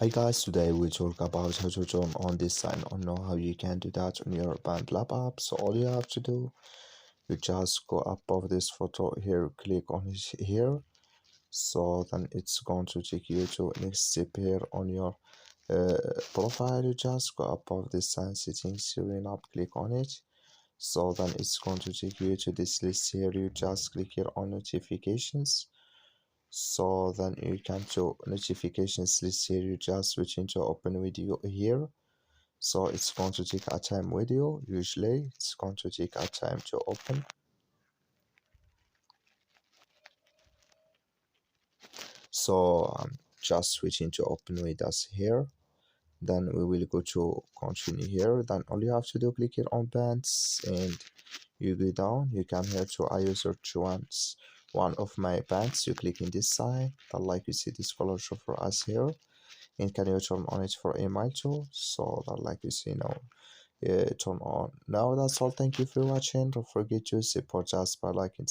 Hi guys, today we talk about how to turn on this sign on. Know how you can do that on your BandLab app. So all you have to do, you just go above this photo here, click on it here. So then it's going to take you to next step here on your profile. You just go above this sign settings here and up, click on it. So then it's going to take you to this list here. You just click here on notifications. So then you come to notifications list here. You just switch into open video here. So it's going to take a time video. Usually it's going to take a time to open. So just switching to open with us here. Then we will go to continue here. Then all you have to do, click here on bands and you go down. You come here to I user choose one of my bands. You click in this side. Then like you see this color show for us here. And can you turn on it for email too? So that like you see now, turn on. Now that's all. Thank you for watching. Don't forget to support us by liking.